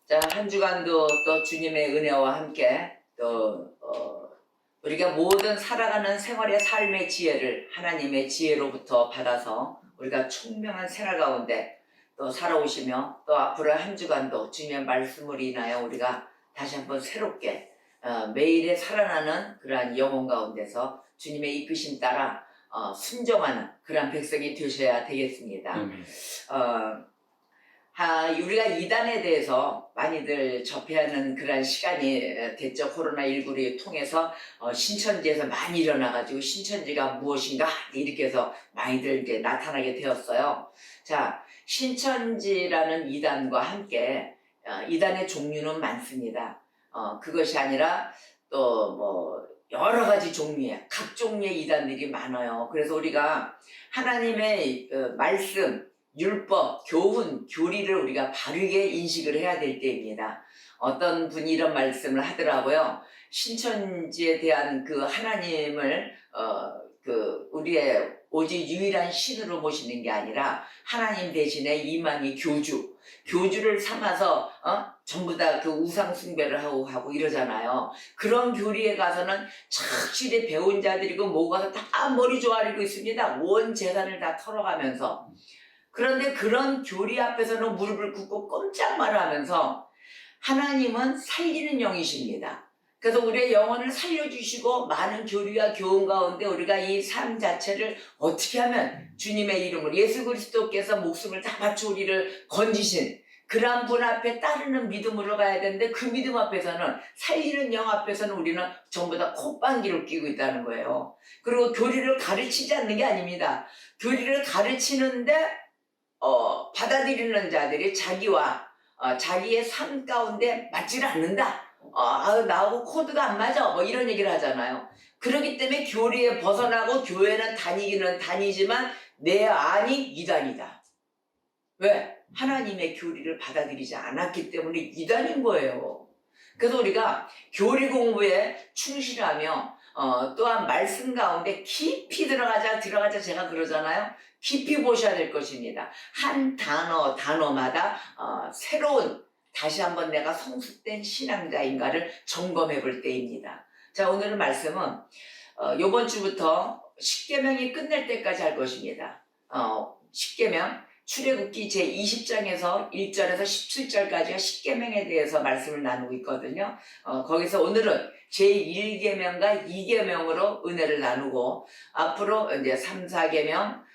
자, 한 주간도 또 주님의 은혜와 함께 또 우리가 모든 살아가는 생활의 삶의 지혜를 하나님의 지혜로부터 받아서 우리가 총명한 생활 가운데 또 살아오시며 또 앞으로 한 주간도 주님의 말씀을 인하여 우리가 다시 한번 새롭게 매일에 살아나는 그러한 영혼 가운데서 주님의 이끄심 따라 순종하는 그러한 백성이 되셔야 되겠습니다. 우리가 이단에 대해서 많이들 접해하는 그런 시간이 됐죠. 코로나19를 통해서 신천지에서 많이 일어나가지고 신천지가 무엇인가 이렇게 해서 많이들 이제 나타나게 되었어요. 자, 신천지라는 이단과 함께 이단의 종류는 많습니다. 그것이 아니라 또 뭐 여러 가지 종류의 각 종류의 이단들이 많아요. 그래서 우리가 하나님의 말씀, 율법, 교훈, 교리를 우리가 바르게 인식을 해야 될 때입니다. 어떤 분이 이런 말씀을 하더라고요. 신천지에 대한 그 하나님을 우리의 오직 유일한 신으로 모시는 게 아니라 하나님 대신에 이만희 교주를 삼아서 전부 다 그 우상 숭배를 하고 이러잖아요. 그런 교리에 가서는 착실히 배운 자들이고 뭐가 다 머리 조아리고 있습니다. 온 재산을 다 털어가면서. 그런데 그런 교리 앞에서는 무릎을 꿇고 꼼짝 말하면서 하나님은 살리는 영이십니다. 그래서 우리의 영혼을 살려주시고 많은 교리와 교훈 가운데 우리가 이 삶 자체를 어떻게 하면 주님의 이름으로 예수 그리스도께서 목숨을 다 바쳐 우리를 건지신 그러한 분 앞에 따르는 믿음으로 가야 되는데 그 믿음 앞에서는 살리는 영 앞에서는 우리는 전부 다 콧방귀를 끼고 있다는 거예요. 그리고 교리를 가르치지 않는 게 아닙니다. 교리를 가르치는데 받아들이는 자들이 자기와 자기의 삶 가운데 맞질 않는다. 나하고 코드가 안 맞아. 뭐 이런 얘기를 하잖아요. 그렇기 때문에 교리에 벗어나고 교회는 다니기는 다니지만 내 안이 이단이다. 왜? 하나님의 교리를 받아들이지 않았기 때문에 이단인 거예요. 그래서 우리가 교리 공부에 충실하며 또한 말씀 가운데 깊이 들어가자 제가 그러잖아요. 깊이 보셔야 될 것입니다. 한 단어마다 새로운 다시 한번 내가 성숙된 신앙자인가를 점검해 볼 때입니다. 자, 오늘의 말씀은 이번 주부터 십계명이 끝날 때까지 할 것입니다. 십계명 출애굽기 제20장에서 1절에서 17절까지가 십계명에 대해서 말씀을 나누고 있거든요. 거기서 오늘은 제1계명과 2계명으로 은혜를 나누고 앞으로 이제 3, 4계명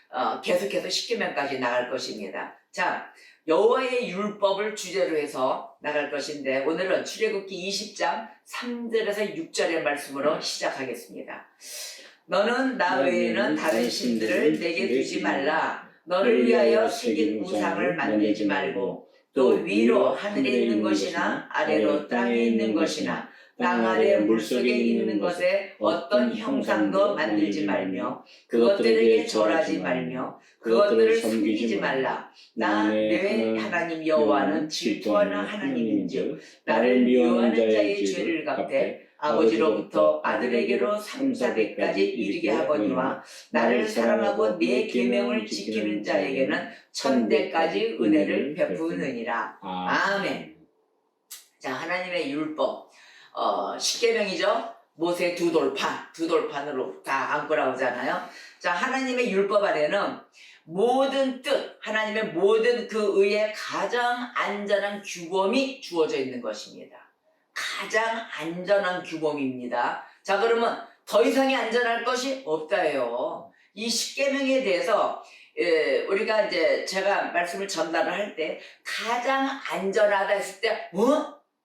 계속해서 10계명까지 나갈 것입니다. 자, 여호와의 율법을 주제로 해서 나갈 것인데 오늘은 출애굽기 20장 3절에서 6절의 말씀으로 시작하겠습니다. 너는 나 외에는 다른 신들을 내게 두지 말라. 너를 위하여 새긴 우상을 만들지 말고 또 위로 하늘에 있는 것이나 아래로 땅에 있는 것이나 땅 아래 물속에 있는 것에 어떤 형상도 만들지 말며 그것들에게 절하지 말며 그것들을 섬기지 말라. 나 내 하나님 여호와는 질투하는 하나님인즉 나를 미워하는 자의 죄를 갚되 아버지로부터 아들에게로 3, 4대까지 이르게 하거니와 나를 사랑하고 내 계명을 지키는 자에게는 1000대까지 은혜를 베푸느니라. 아멘. 자, 하나님의 율법 10계명이죠. 모세 두 돌판으로 다 안고 나오잖아요. 자, 하나님의 율법 안에는 모든 뜻, 하나님의 모든 그 의에 가장 안전한 규범이 주어져 있는 것입니다. 가장 안전한 규범입니다. 자, 그러면 더 이상이 안전할 것이 없다예요. 이 십계명에 대해서 우리가 이제 제가 말씀을 전달을 할 때 가장 안전하다 했을 때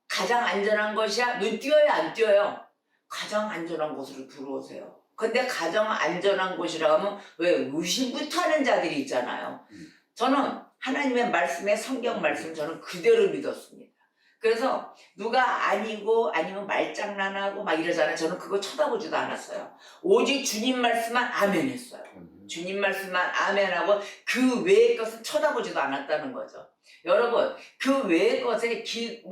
가장 안전한 것이야? 눈 띄어요, 안 띄어요? 가장 안전한 곳으로 들어오세요. 근데 가장 안전한 곳이라고 하면 왜 의심부터 하는 자들이 있잖아요. 저는 하나님의 말씀에 성경 말씀 저는 그대로 믿었습니다. 그래서 누가 아니고 아니면 말장난하고 막 이러잖아요. 저는 그거 쳐다보지도 않았어요. 오직 주님 말씀만 아멘 했어요. 주님 말씀만 아멘하고 그 외의 것은 쳐다보지도 않았다는 거죠. 여러분, 그 외의 것에 귀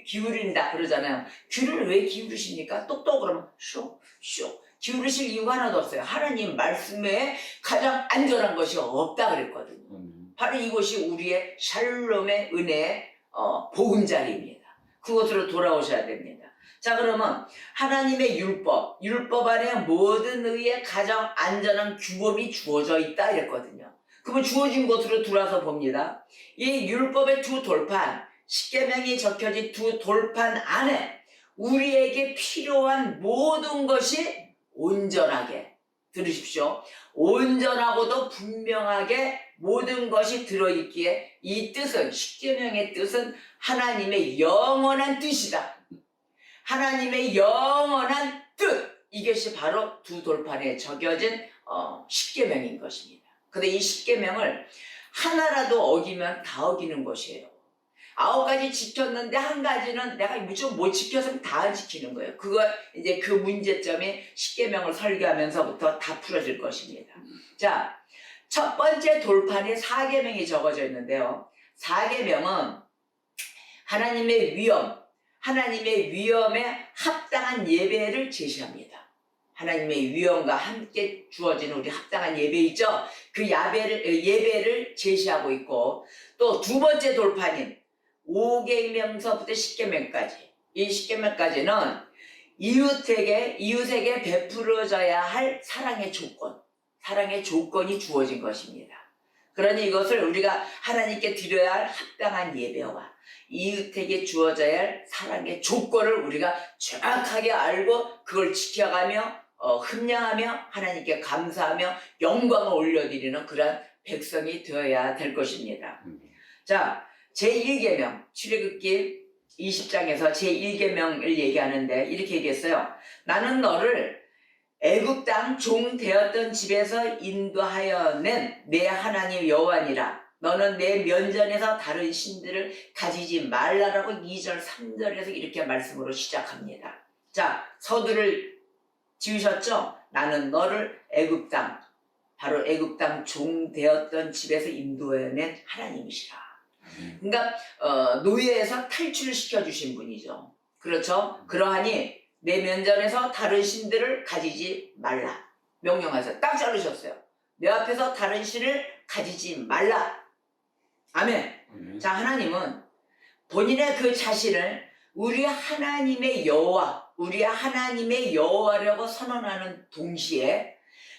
기울인다 그러잖아요. 귀를 왜 기울이십니까? 똑똑 그러면 쇼 기울이실 이유가 하나도 없어요. 하나님 말씀에 가장 안전한 것이 없다 그랬거든요. 바로 이것이 우리의 샬롬의 은혜의 보금자리입니다. 그곳으로 돌아오셔야 됩니다. 자, 그러면 하나님의 율법 안에 모든 의의 가장 안전한 규범이 주어져 있다 이랬거든요. 그러면 주어진 곳으로 들어와서 봅니다. 이 율법의 두 돌판, 십계명이 적혀진 두 돌판 안에 우리에게 필요한 모든 것이 온전하게, 들으십시오. 온전하고도 분명하게 모든 것이 들어있기에 이 뜻은, 십계명의 뜻은 하나님의 영원한 뜻이다. 하나님의 영원한 뜻, 이것이 바로 두 돌판에 적혀진 십계명인 것입니다. 근데 이 십계명을 하나라도 어기면 다 어기는 것이에요. 9가지 지켰는데 한 가지는 내가 무조건 못 지켜서 다 안 지키는 거예요. 이제 그 문제점이 십계명을 설계하면서부터 다 풀어질 것입니다. 자, 첫 번째 돌판에 4계명이 적어져 있는데요. 4계명은 하나님의 위엄에 합당한 예배를 제시합니다. 하나님의 위엄과 함께 주어지는 우리 합당한 예배 있죠? 그 예배를 제시하고 있고, 또 두 번째 돌판인 5계명서부터 10계명까지, 이 10계명까지는 이웃에게 베풀어져야 할 사랑의 조건이 주어진 것입니다. 그러니 이것을 우리가 하나님께 드려야 할 합당한 예배와 이웃에게 주어져야 할 사랑의 조건을 우리가 정확하게 알고 그걸 지켜가며 흠량하며 하나님께 감사하며 영광을 올려드리는 그런 백성이 되어야 될 것입니다. 자, 제1계명, 출애굽기 20장에서 제1계명을 얘기하는데 이렇게 얘기했어요. 나는 너를 애굽 땅 종 되었던 집에서 인도하여 낸 내 하나님 여호와니라. 너는 내 면전에서 다른 신들을 가지지 말라라고 2절 3절에서 이렇게 말씀으로 시작합니다. 자, 서두를 지으셨죠? 나는 너를 애굽 땅, 바로 애굽 땅 종 되었던 집에서 인도해낸 하나님이시라. 그러니까 노예에서 탈출을 시켜주신 분이죠. 그렇죠? 그러하니 내 면전에서 다른 신들을 가지지 말라 명령하세요. 딱 자르셨어요. 내 앞에서 다른 신을 가지지 말라. 아멘. 자, 하나님은 본인의 그 자신을 우리 하나님의 여호와라고 선언하는 동시에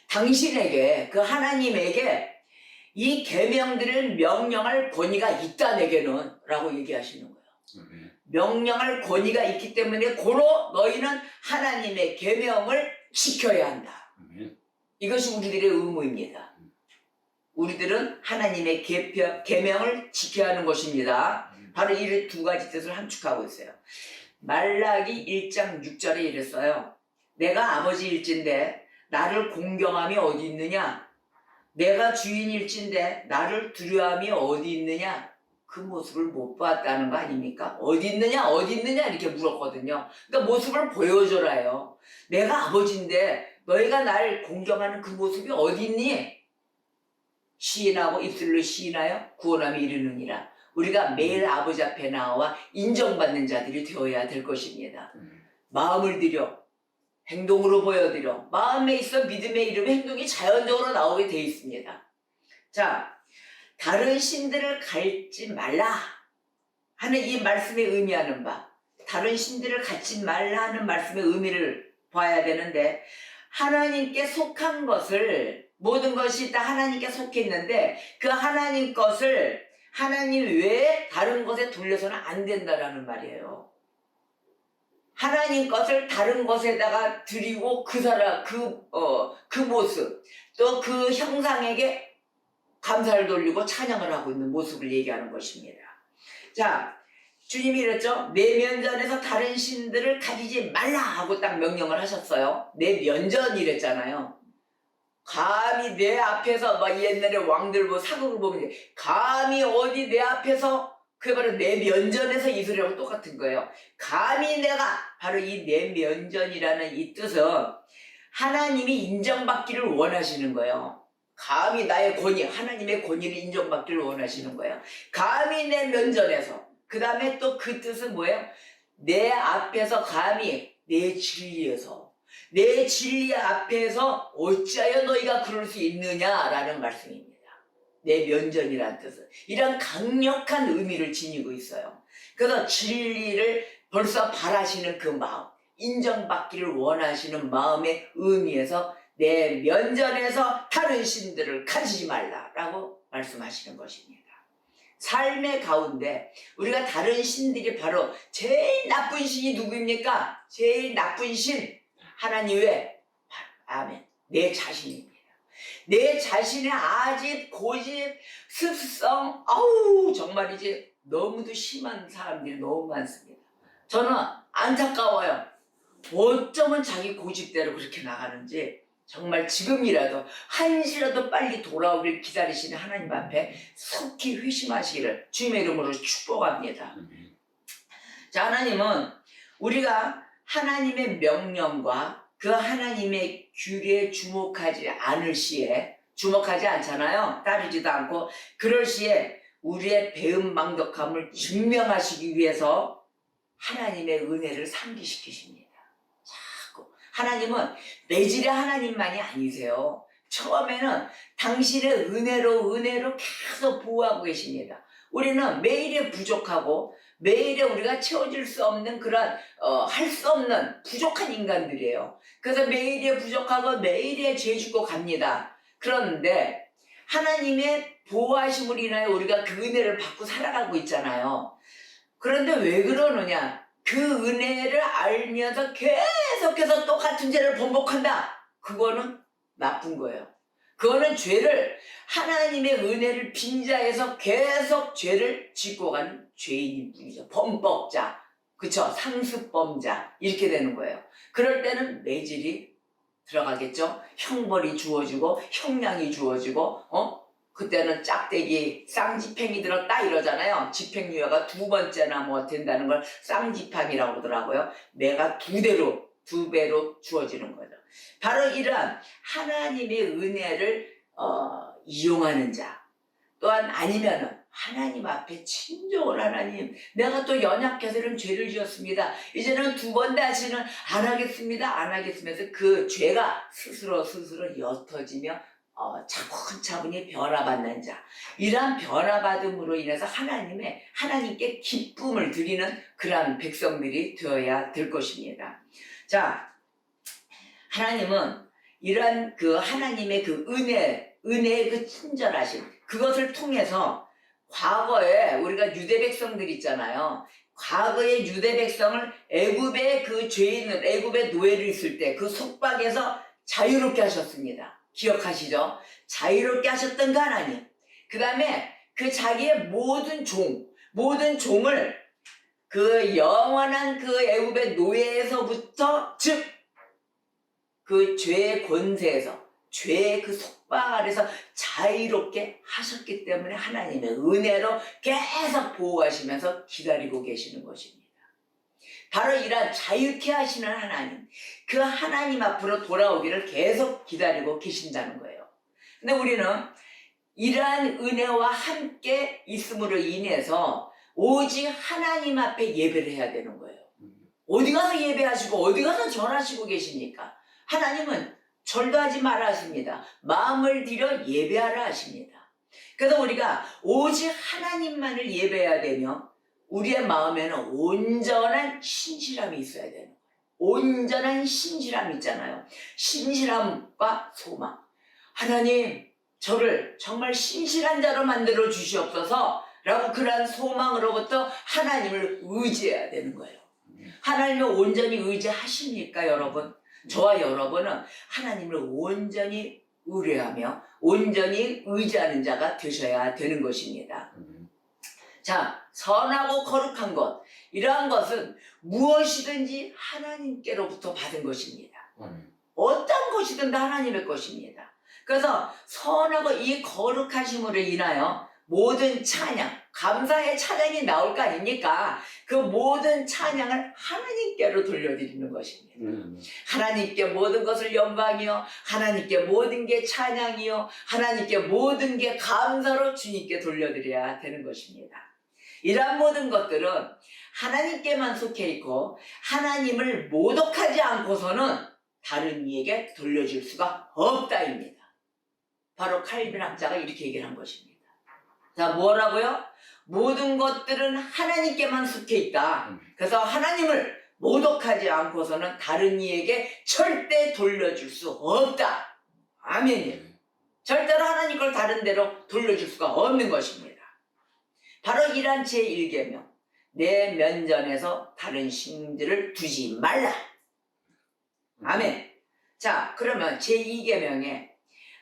당신에게, 그 하나님에게 이 계명들을 명령할 권위가 있다 내게는 라고 얘기하시는 거예요. 명령할 권위가 있기 때문에 고로 너희는 하나님의 계명을 지켜야 한다. 이것이 우리들의 의무입니다. 우리들은 하나님의 계명을 지켜야 하는 것입니다. 바로 이 두 가지 뜻을 함축하고 있어요. 말라기 1장 6절에 이랬어요. 내가 아버지일진데 나를 공경함이 어디 있느냐? 내가 주인일진데 나를 두려움이 어디 있느냐? 그 모습을 못 봤다는 거 아닙니까? 어디 있느냐 이렇게 물었거든요. 그러니까 모습을 보여줘라요. 내가 아버지인데 너희가 날 공경하는 그 모습이 어디 있니? 시인하고 입술로 시인하여 구원함이 이르느니라. 우리가 매일 아버지 앞에 나와 인정받는 자들이 되어야 될 것입니다. 마음을 들여 행동으로 보여드려. 마음에 있어 믿음의 이름에 행동이 자연적으로 나오게 돼 있습니다. 자, 다른 신들을 갖지 말라 하는 이 말씀의 의미하는 바, 다른 신들을 갖지 말라 하는 말씀의 의미를 봐야 되는데, 하나님께 속한 것을, 모든 것이 다 하나님께 속해 있는데 그 하나님 것을 하나님 외에 다른 것에 돌려서는 안 된다라는 말이에요. 하나님 것을 다른 것에다가 드리고 그 모습, 또 그 형상에게 감사를 돌리고 찬양을 하고 있는 모습을 얘기하는 것입니다. 자, 주님이 이랬죠. 내 면전에서 다른 신들을 가지지 말라 하고 딱 명령을 하셨어요. 내 면전이랬잖아요. 감히 내 앞에서, 막 옛날에 왕들 사극을 보면 감히 어디 내 앞에서, 그게 바로 내 면전에서 이 소리랑 똑같은 거예요. 감히 내가, 바로 이 내 면전이라는 이 뜻은 하나님이 인정받기를 원하시는 거예요. 감히 나의 권위, 하나님의 권위를 인정받기를 원하시는 거예요. 감히 내 면전에서. 그 다음에 또 그 뜻은 뭐예요? 내 앞에서, 감히 내 진리에서, 내 진리 앞에서 어찌하여 너희가 그럴 수 있느냐라는 말씀입니다. 내 면전이라는 뜻은 이런 강력한 의미를 지니고 있어요. 그래서 진리를 벌써 바라시는 그 마음, 인정받기를 원하시는 마음의 의미에서 내 면전에서 다른 신들을 가지지 말라라고 말씀하시는 것입니다. 삶의 가운데 우리가 다른 신들이 바로 제일 나쁜 신이 누구입니까? 제일 나쁜 신 하나님 외에 아멘. 내 자신입니다. 내 자신의 아집, 고집, 습성, 정말이지 너무도 심한 사람들이 너무 많습니다. 저는 안타까워요. 어쩌면 자기 고집대로 그렇게 나가는지 정말 지금이라도 한시라도 빨리 돌아오길 기다리시는 하나님 앞에 속히 회심하시기를 주님의 이름으로 축복합니다. 자, 하나님은 우리가 하나님의 명령과 그 하나님의 규례에 주목하지 않잖아요. 따르지도 않고 그럴 시에 우리의 배은망덕함을 증명하시기 위해서 하나님의 은혜를 상기시키십니다. 자꾸 하나님은 매질의 하나님만이 아니세요. 처음에는 당신의 은혜로 계속 보호하고 계십니다. 우리는 매일에 부족하고 매일에 우리가 채워질 수 없는 그런 할 수 없는 부족한 인간들이에요. 그래서 매일에 부족하고 매일에 죄 짓고 갑니다. 그런데 하나님의 보호하심으로 인하여 우리가 그 은혜를 받고 살아가고 있잖아요. 그런데 왜 그러느냐? 그 은혜를 알면서 계속해서 똑같은 죄를 반복한다. 그거는 나쁜 거예요. 그거는 죄를 하나님의 은혜를 빈자에서 계속 죄를 짓고 가는 죄인일 뿐이죠. 범법자, 그쵸? 상습범자 이렇게 되는 거예요. 그럴 때는 매질이 들어가겠죠. 형벌이 주어지고 형량이 주어지고 그때는 짝대기 쌍지팽이 들었다 이러잖아요. 집행유예가 2번째나 뭐 된다는 걸 쌍지팡이라고 그러더라고요. 내가 2배로 주어지는 거죠. 바로 이러한 하나님의 은혜를 이용하는 자, 또한 아니면은 하나님 앞에 친정을 하나님, 내가 또 연약해서 이런 죄를 지었습니다. 이제는 2번 다시는 안 하겠으면서 그 죄가 스스로 옅어지며 차분차분히 변화받는 자, 이러한 변화받음으로 인해서 하나님께 기쁨을 드리는 그러한 백성들이 되어야 될 것입니다. 자, 하나님은 이러한 그 하나님의 그 은혜의 그 친절하심, 그것을 통해서 과거에 우리가 유대 백성들 있잖아요. 과거의 유대 백성을 애굽의 그 죄인을, 애굽의 노예를 있을 때 그 속박에서 자유롭게 하셨습니다. 기억하시죠? 자유롭게 하셨던 그 하나님. 그 다음에 그 자기의 모든 종을 그 영원한 그 애굽의 노예에서부터, 즉 그 죄의 권세에서, 죄의 그 속박 아래서 자유롭게 하셨기 때문에 하나님의 은혜로 계속 보호하시면서 기다리고 계시는 것입니다. 바로 이러한 자유케 하시는 하나님, 그 하나님 앞으로 돌아오기를 계속 기다리고 계신다는 거예요. 근데 우리는 이러한 은혜와 함께 있음으로 인해서 오직 하나님 앞에 예배를 해야 되는 거예요. 어디 가서 예배하시고 어디 가서 절하시고 계십니까? 하나님은 절도 하지 마라 하십니다. 마음을 들여 예배하라 하십니다. 그래서 우리가 오직 하나님만을 예배해야 되며 우리의 마음에는 온전한 신실함이 있어야 되는 거예요. 온전한 신실함 있잖아요. 신실함과 소망. 하나님, 저를 정말 신실한 자로 만들어 주시옵소서 라고 그러한 소망으로부터 하나님을 의지해야 되는 거예요. 하나님을 온전히 의지하십니까, 여러분? 저와 여러분은 하나님을 온전히 의뢰하며 온전히 의지하는 자가 되셔야 되는 것입니다. 자, 선하고 거룩한 것, 이러한 것은 무엇이든지 하나님께로부터 받은 것입니다. 어떤 것이든 다 하나님의 것입니다. 그래서 선하고 이 거룩하심으로 인하여 모든 찬양, 감사의 찬양이 나올 거 아닙니까? 그 모든 찬양을 하나님께로 돌려드리는 것입니다. 하나님께 모든 것을 영광이요, 하나님께 모든 게 찬양이요, 하나님께 모든 게 감사로 주님께 돌려드려야 되는 것입니다. 이러한 모든 것들은 하나님께만 속해 있고 하나님을 모독하지 않고서는 다른 이에게 돌려줄 수가 없다입니다. 바로 칼빈 학자가 이렇게 얘기를 한 것입니다. 자, 뭐라고요? 모든 것들은 하나님께만 속해 있다. 그래서 하나님을 모독하지 않고서는 다른 이에게 절대 돌려줄 수 없다. 아멘이에요. 절대로 하나님 걸 다른 데로 돌려줄 수가 없는 것입니다. 바로 이러한 제1계명. 내 면전에서 다른 신들을 두지 말라. 아멘. 자, 그러면 제2계명에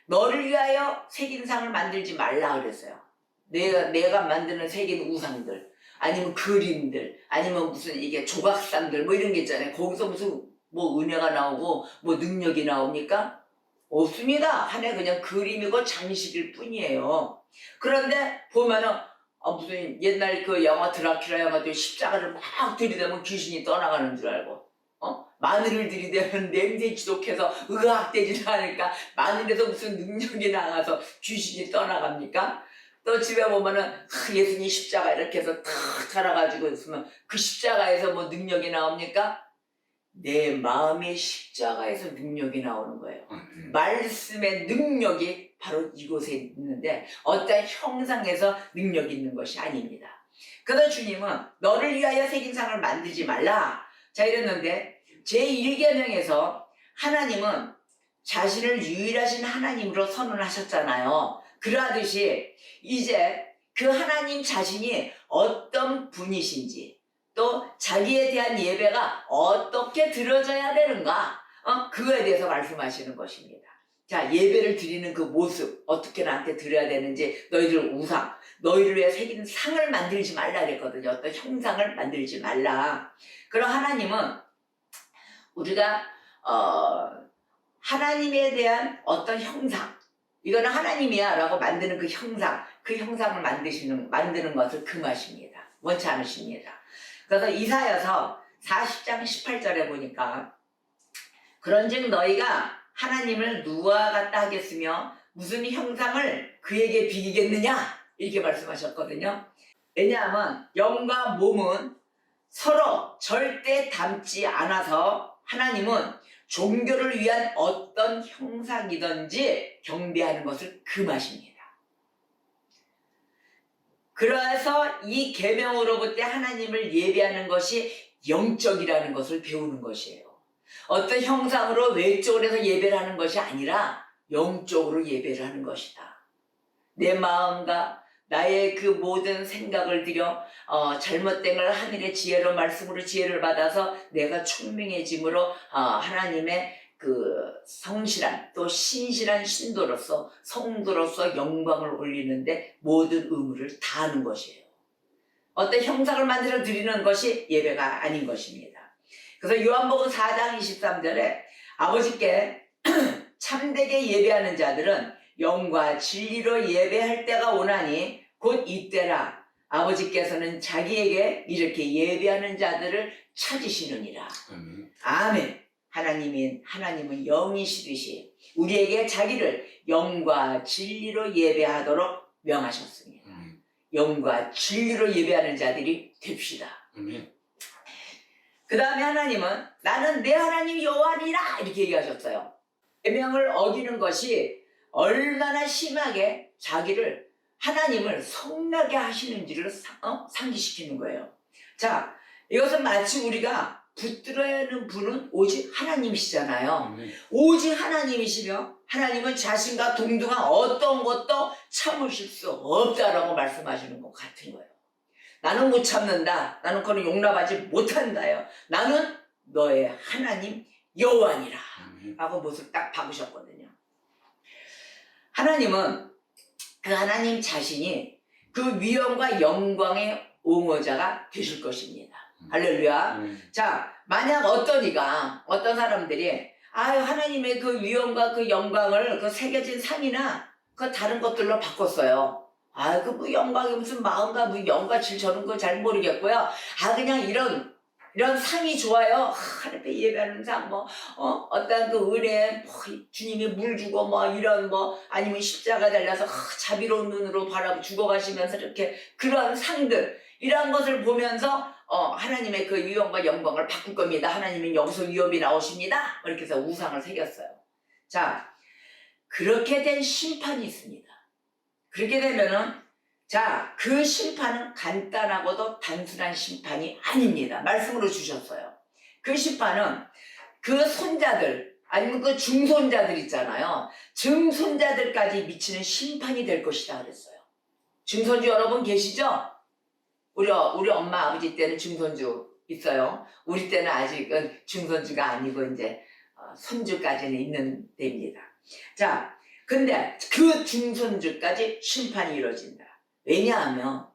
너를 위하여 새긴 상을 만들지 말라 그랬어요. 내가 만드는 새긴 우상들, 아니면 그림들, 아니면 무슨 이게 조각상들 뭐 이런 게 있잖아요. 거기서 무슨 뭐 은혜가 나오고 뭐 능력이 나옵니까? 없습니다. 하나의 그냥 그림이고 장식일 뿐이에요. 그런데 보면은 무슨 옛날 그 영화 드라큘라 영화도 십자가를 막 들이대면 귀신이 떠나가는 줄 알고 마늘을 들이대면 냄새 지독해서 의학되지 않으니까 마늘에서 무슨 능력이 나가서 귀신이 떠나갑니까? 또 집에 보면은 예수님 십자가 이렇게 해서 탁 달아가지고 있으면 그 십자가에서 뭐 능력이 나옵니까? 내 마음의 십자가에서 능력이 나오는 거예요. 말씀의 능력이 바로 이곳에 있는데 어떤 형상에서 능력이 있는 것이 아닙니다. 그래서 주님은 너를 위하여 새긴 상을 만들지 말라. 자, 이랬는데 제1계명에서 하나님은 자신을 유일하신 하나님으로 선언하셨잖아요. 그러하듯이 이제 그 하나님 자신이 어떤 분이신지 또 자기에 대한 예배가 어떻게 드려져야 되는가 그거에 대해서 말씀하시는 것입니다. 자, 예배를 드리는 그 모습 어떻게 나한테 드려야 되는지 너희들 우상 너희를 위해 새긴 상을 만들지 말라 그랬거든요. 어떤 형상을 만들지 말라. 그럼 하나님은 우리가 하나님에 대한 어떤 형상 이거는 하나님이야 라고 만드는 그 형상을 만드는 것을 금하십니다. 원치 않으십니다. 그래서 이사야서 40장 18절에 보니까 그런즉 너희가 하나님을 누구와 같다 하겠으며 무슨 형상을 그에게 비기겠느냐 이렇게 말씀하셨거든요. 왜냐하면 영과 몸은 서로 절대 닮지 않아서 하나님은 종교를 위한 어떤 형상이든지 경배하는 것을 금하십니다. 그래서 이 계명으로부터 하나님을 예배하는 것이 영적이라는 것을 배우는 것이에요. 어떤 형상으로 외적으로 해서 예배를 하는 것이 아니라 영적으로 예배를 하는 것이다. 내 마음과 나의 그 모든 생각을 들여 잘못된 걸 하늘의 지혜로 말씀으로 지혜를 받아서 내가 총명해짐으로 하나님의 그 성실한 또 신실한 신도로서 성도로서 영광을 올리는데 모든 의무를 다하는 것이에요. 어떤 형상을 만들어 드리는 것이 예배가 아닌 것입니다. 그래서 요한복음 4장 23절에 아버지께 참되게 예배하는 자들은 영과 진리로 예배할 때가 오나니 곧 이때라. 아버지께서는 자기에게 이렇게 예배하는 자들을 찾으시느니라. 아멘. 하나님은 영이시듯이 우리에게 자기를 영과 진리로 예배하도록 명하셨습니다. 영과 진리로 예배하는 자들이 됩시다. 그 다음에 하나님은 나는 내 하나님 여호와니라 이렇게 얘기하셨어요. 계명을 어기는 것이 얼마나 심하게 하나님을 성나게 하시는지를 상기시키는 거예요. 자, 이것은 마치 우리가 붙들어야 하는 분은 오직 하나님이시잖아요. 오직 하나님이시며 하나님은 자신과 동등한 어떤 것도 참으실 수 없다라고 말씀하시는 것 같은 거예요. 나는 못 참는다. 나는 그거는 용납하지 못한다요. 나는 너의 하나님 여호와니라 라고 못을 딱 박으셨거든요. 하나님은 그 하나님 자신이 그 위엄과 영광의 옹호자가 되실 것입니다. 할렐루야. 자, 만약 어떤 사람들이 하나님의 그 위엄과 그 영광을 그 새겨진 상이나 그 다른 것들로 바꿨어요. 그 뭐 영광이 무슨 마음과 뭐 영과 질 저는 거 잘 모르겠고요. 그냥 이런 상이 좋아요. 하나님께 예배하는 상, 어떤 그 은혜, 주님이 물 주고 이런 아니면 십자가 달려서 자비로운 눈으로 바라보 죽어가시면서 이렇게 그런 상들, 이런 것을 보면서 하나님의 그 위엄과 영광을 바꿀 겁니다. 하나님은 여기서 위엄이 나오십니다. 이렇게 해서 우상을 새겼어요. 자, 그렇게 된 심판이 있습니다. 그렇게 되면은 자, 그 심판은 간단하고도 단순한 심판이 아닙니다. 말씀으로 주셨어요. 그 심판은 그 손자들 아니면 그 중손자들 있잖아요. 증손자들까지 미치는 심판이 될 것이다 그랬어요. 증손주 여러분 계시죠? 우리 엄마 아버지 때는 증손주 있어요. 우리 때는 아직은 증손주가 아니고 이제 손주까지는 있는 데입니다. 자, 근데 그 중손주까지 심판이 이루어진다. 왜냐하면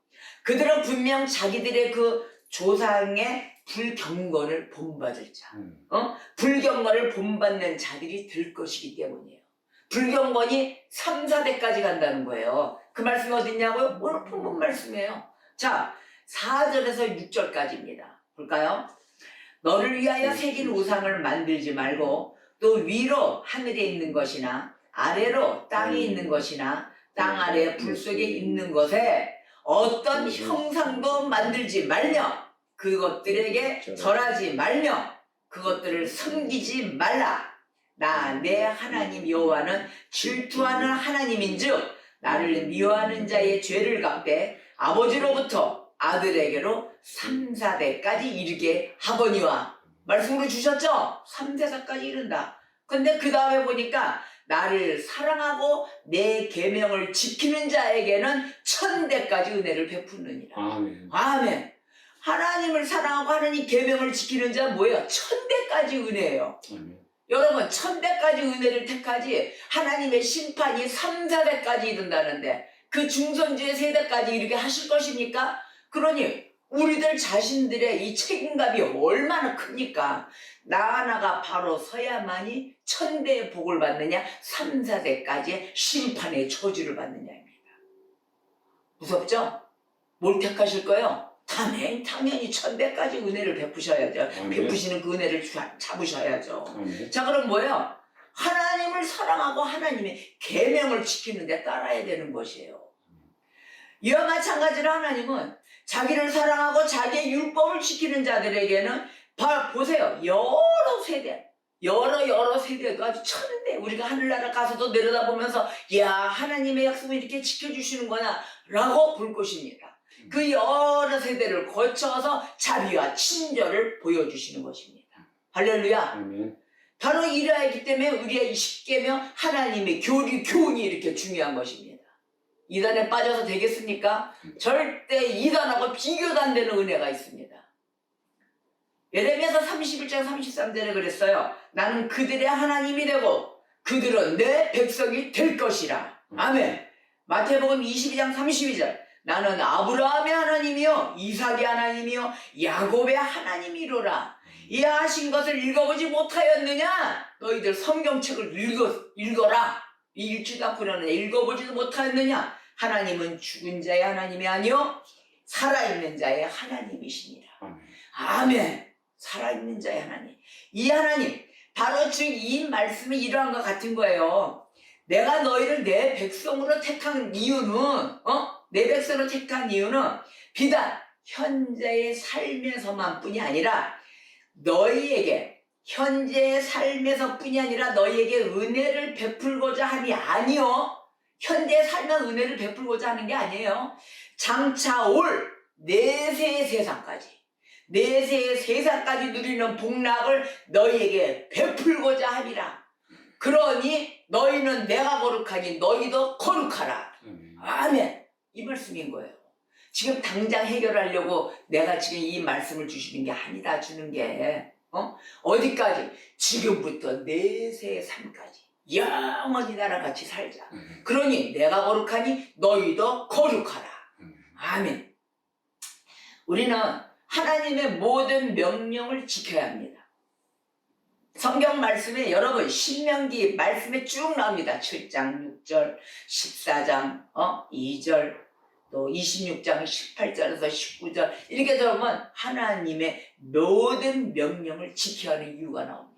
그들은 분명 자기들의 그 조상의 불경건을 본받을 자, 불경건을 본받는 자들이 될 것이기 때문이에요. 불경건이 3, 4대까지 간다는 거예요. 그 말씀이 어딨냐고요? 오늘 본문 말씀이에요. 자, 4절에서 6절까지입니다. 볼까요? 너를 위하여 새긴 우상을 만들지 말고 또 위로 하늘에 있는 것이나 아래로 땅에 있는 것이나 땅 아래 불 속에 있는 것에 어떤 형상도 만들지 말며 그것들에게 절하지 말며 그것들을 섬기지 말라. 나 내 하나님 여호와는 질투하는 하나님인즉 나를 미워하는 자의 죄를 갚되 아버지로부터 아들에게로 3, 4대까지 이르게 하거니와. 말씀으로 주셨죠? 3, 4대까지 이른다. 근데 그 다음에 보니까 나를 사랑하고 내 계명을 지키는 자에게는 1000대까지 은혜를 베푸느니라. 아멘. 아멘. 하나님을 사랑하고 하나님 계명을 지키는 자 뭐예요? 1000대까지 은혜예요. 아멘. 여러분 1000대까지 은혜를 택하지 하나님의 심판이 3, 4대까지 이른다는데 그 중선주의 세대까지 이렇게 하실 것입니까? 그러니 우리들 자신들의 이 책임감이 얼마나 크니까 나 하나가 바로 서야만이 1000대의 복을 받느냐 3, 4대까지의 심판의 저주를 받느냐입니다. 무섭죠? 뭘 택하실 거예요? 당연히 1000대까지 은혜를 베푸셔야죠. 아멘. 베푸시는 그 은혜를 잡으셔야죠. 아멘. 자, 그럼 뭐예요? 하나님을 사랑하고 하나님의 계명을 지키는 데 따라야 되는 것이에요. 이와 마찬가지로 하나님은 자기를 사랑하고 자기의 율법을 지키는 자들에게는 보세요. 여러 세대가 아주 1000대. 우리가 하늘나라 가서도 내려다보면서 야, 하나님의 약속을 이렇게 지켜주시는구나 라고 볼 것입니다. 그 여러 세대를 거쳐서 자비와 친절을 보여주시는 것입니다. 할렐루야. 아멘. 바로 이러하기 때문에 우리의 10계명 하나님의 교훈이 이렇게 중요한 것입니다. 이단에 빠져서 되겠습니까? 절대 이단하고 비교도 안 되는 은혜가 있습니다. 예레미야서 31장 33절에 그랬어요. 나는 그들의 하나님이 되고 그들은 내 백성이 될 것이라. 아멘. 마태복음 22장 32절 나는 아브라함의 하나님이요 이삭의 하나님이요 야곱의 하나님이로라. 이 하신 것을 읽어보지 못하였느냐? 너희들 성경책을 읽어라. 읽지도 않고는 읽어보지도 못하였느냐? 하나님은 죽은 자의 하나님이 아니요 살아있는 자의 하나님이시니라. 아멘. 살아있는 자의 하나님. 이 하나님 바로 즉 이 말씀이 이러한 것 같은 거예요. 내가 너희를 내 백성으로 택한 이유는 내 백성으로 택한 이유는 비단 현재의 삶에서만 뿐이 아니라 너희에게 현재의 삶에서 뿐이 아니라 너희에게 은혜를 베풀고자 함이 아니요. 현재의 삶에 은혜를 베풀고자 하는 게 아니에요. 장차 올 내세의 세상까지 내세의 세상까지 누리는 복락을 너희에게 베풀고자 함이라. 그러니 너희는 내가 거룩하니 너희도 거룩하라. 아멘. 이 말씀인 거예요. 지금 당장 해결하려고 내가 지금 이 말씀을 주시는 게 아니다. 주는 게 어디까지? 지금부터 내세의 삶까지 영원히 나랑 같이 살자. 그러니 내가 거룩하니 너희도 거룩하라. 아멘. 우리는 하나님의 모든 명령을 지켜야 합니다. 성경 말씀에 여러분 신명기 말씀에 쭉 나옵니다. 7장 6절 14장 2절 또 26장 18절에서 19절 이렇게 들어보면 하나님의 모든 명령을 지켜야 하는 이유가 나옵니다.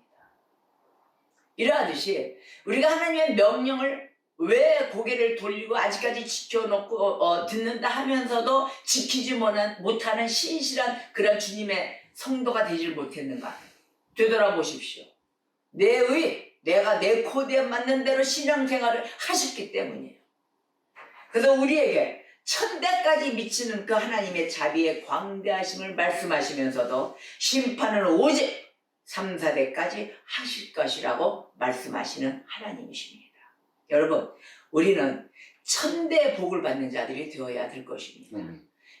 이러하듯이 우리가 하나님의 명령을 왜 고개를 돌리고 아직까지 지켜놓고 듣는다 하면서도 지키지 못하는 신실한 그런 주님의 성도가 되질 못했는가? 되돌아보십시오. 내가 내 코드에 맞는 대로 신앙생활을 하셨기 때문이에요. 그래서 우리에게 천대까지 미치는 그 하나님의 자비의 광대하심을 말씀하시면서도 심판은 오직 3, 4대까지 하실 것이라고 말씀하시는 하나님이십니다. 여러분, 우리는 천대의 복을 받는 자들이 되어야 될 것입니다.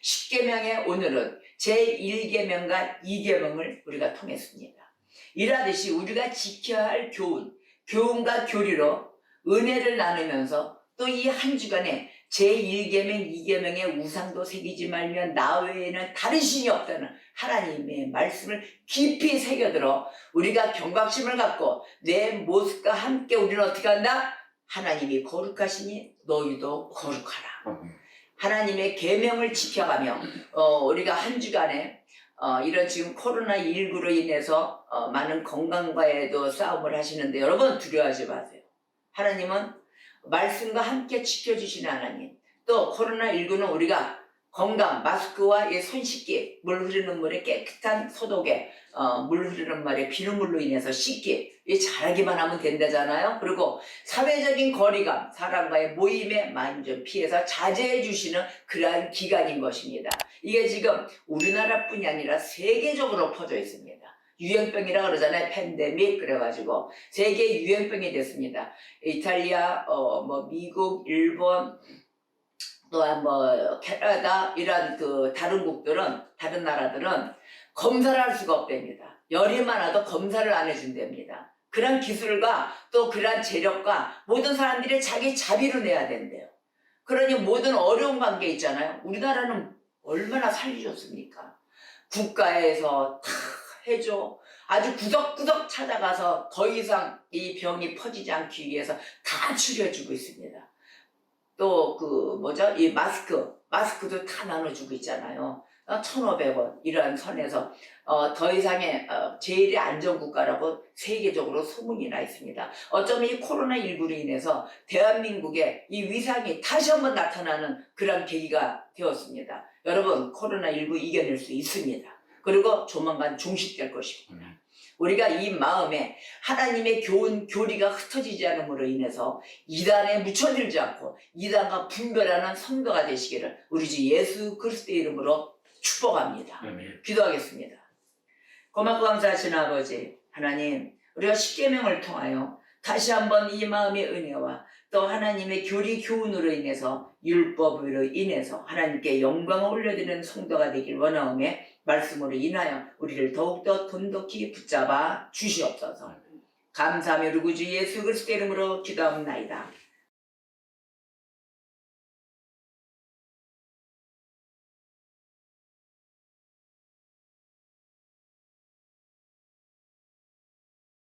10계명의 오늘은 제1계명과 2계명을 우리가 통했습니다. 이라듯이 우리가 지켜야 할 교훈과 교리로 은혜를 나누면서 또 이 한 주간에 제1계명, 2계명의 우상도 새기지 말며 나 외에는 다른 신이 없다는 하나님의 말씀을 깊이 새겨들어 우리가 경각심을 갖고 내 모습과 함께 우리는 어떻게 한다? 하나님이 거룩하시니 너희도 거룩하라. 하나님의 계명을 지켜가며 우리가 한 주간에 이런 지금 코로나19로 인해서 많은 건강과에도 싸움을 하시는데 여러분 두려워하지 마세요. 하나님은 말씀과 함께 지켜주시는 하나님. 또 코로나19는 우리가 건강, 마스크와 손 씻기, 물 흐르는 물에 깨끗한 소독에 물 흐르는 물에 비눗물로 인해서 씻기 잘하기만 하면 된다잖아요. 그리고 사회적인 거리감, 사람과의 모임에 많이 좀 피해서 자제해 주시는 그러한 기간인 것입니다. 이게 지금 우리나라뿐이 아니라 세계적으로 퍼져 있습니다. 유행병이라 그러잖아요. 팬데믹. 그래가지고 세계 유행병이 됐습니다. 이탈리아, 미국, 일본, 또한 캐나다 이런 다른 국들은, 다른 나라들은 검사를 할 수가 없답니다. 열이 많아도 검사를 안 해준답니다. 그런 기술과 또 그런 재력과 모든 사람들이 자기 자비로 내야 된대요. 그러니 모든 어려운 관계 있잖아요. 우리나라는 얼마나 살기 좋습니까? 국가에서 다 해줘. 아주 구석구석 찾아가서 더 이상 이 병이 퍼지지 않기 위해서 다 치료해주고 있습니다. 또 이 마스크도 다 나눠주고 있잖아요. 1,500원 이러한 선에서 더 이상의 제일의 안전국가라고 세계적으로 소문이 나 있습니다. 어쩌면 이 코로나19로 인해서 대한민국의 이 위상이 다시 한번 나타나는 그런 계기가 되었습니다. 여러분, 코로나19 이겨낼 수 있습니다. 그리고 조만간 종식될 것입니다. 우리가 이 마음에 하나님의 교리가 흩어지지 않음으로 인해서 이단에 묻혀들지 않고 이단과 분별하는 성도가 되시기를 우리 주 예수 그리스도의 이름으로 축복합니다. 기도하겠습니다. 고맙고 감사하신 아버지 하나님, 우리가 십계명을 통하여 다시 한번 이 마음의 은혜와 또 하나님의 교리 교훈으로 인해서 율법으로 인해서 하나님께 영광을 올려드리는 성도가 되길 원하오매 말씀으로 인하여 우리를 더욱더 돈독히 붙잡아 주시옵소서. 감사하며 우리 구주 예수 그리스도 이름으로 기도합나이다.